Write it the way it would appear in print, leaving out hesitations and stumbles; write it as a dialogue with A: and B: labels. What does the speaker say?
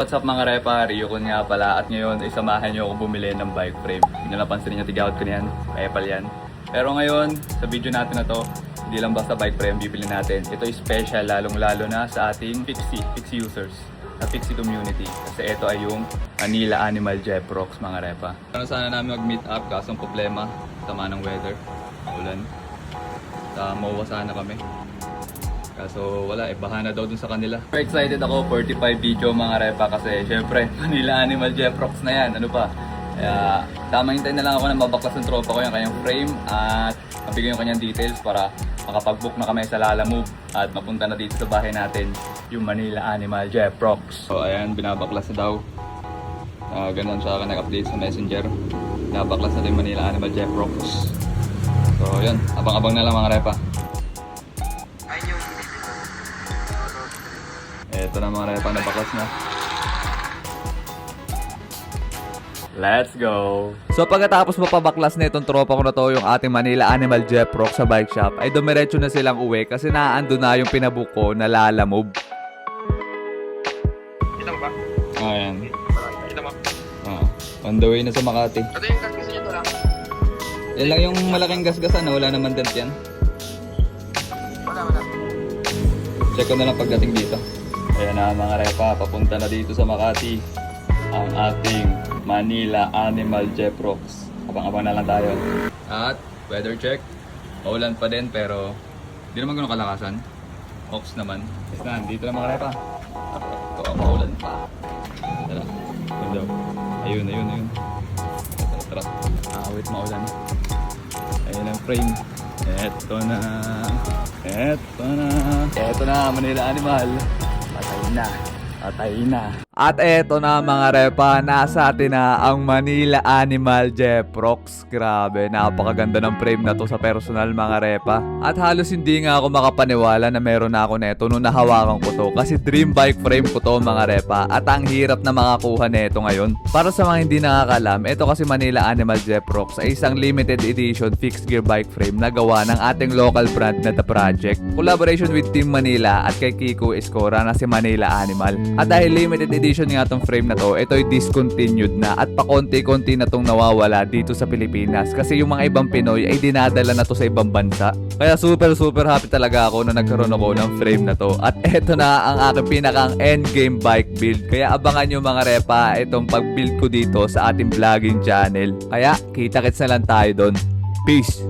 A: What's up mga repa, Ryukon nga pala at ngayon ay samahan nyo ako bumili ng bike frame. Hindi na napansin niyo, tigawat ko na yan, Epal yan. Pero ngayon, sa video natin na to, hindi lang basta bike frame bibili natin. Ito ay special lalong-lalo na sa ating Pixie users, sa Pixie community. Kasi ito ay yung Manila Animal Jeprox mga repa. Ano sana namin mag-meet up kaso ang problema, sama ng weather, ulan. Sa MOA sana kami. Kaso wala, baha na daw dun sa kanila. Super excited ako, 45 video mga repa kasi syempre Manila Animal Jeprox na yan, ano pa. Kaya tamang hintay na lang ako na mabaklas ng tropa ko yung kanyang frame at mabigay yung kanyang details para makapag-book na kami sa Lalamove at mapunta na dito sa bahay natin yung Manila Animal Jeprox. So ayan, binabaklas na daw. Ganun siya nag-update sa messenger. Binabaklas na yung Manila Animal Jeprox. So yun, abang-abang na lang mga repa. Ito na mga repa, nabaklas na. Let's go!
B: So pagkatapos mapabaklas na itong tropa ko na to, yung ating Manila Animal Jeprox sa bike shop, ay dumiretso na silang uwi kasi naando na yung pinabook ko na Lalamove.
C: Kita mo ba?
A: Ayan.
C: Kita mo?
A: On the way na sa Makati.
C: Ito yung kasi niya to lang.
A: Yan lang yung malaking gasgasan na wala naman dent yan.
C: Wala.
A: Check ko na lang pagdating dito. Ayan na mga repa, papunta na dito sa Makati ang ating Manila Animal Jeprox. Abang-abang na lang tayo. At weather check. Maulan pa din pero hindi naman ganun kalakasan. Ox naman. Yes na, dito na mga repa. Ito, maulan pa. Tara. Window. Ayun. Tara. Awit maulan. Ayun ang frame. Eto na, Manila Animal. Patay na.
B: At eto na mga repa, nasa atin na ang Manila Animal Jeprox. Grabe, napakaganda ng frame na to sa personal mga repa. At halos hindi nga ako makapaniwala na meron na ako neto nung nahawakan ko to. Kasi dream bike frame ko to mga repa. At ang hirap na makakuha neto ngayon. Para sa mga hindi nakakalam, ito kasi Manila Animal Jeprox ay isang limited edition fixed gear bike frame na gawa ng ating local brand na The Project. Collaboration with Team Manila at kay Kiko Escora na si Manila Animal. At dahil limited edition nga tong frame na to, ito ay discontinued na at pakonti-konti na tong nawawala dito sa Pilipinas kasi yung mga ibang Pinoy ay dinadala na to sa ibang bansa. Kaya super happy talaga ako na nagkaroon ako ng frame na to. At eto na ang aking pinakang endgame bike build. Kaya abangan nyo mga repa itong pag-build ko dito sa ating vlogging channel. Kaya kita-kits na lang tayo doon. Peace!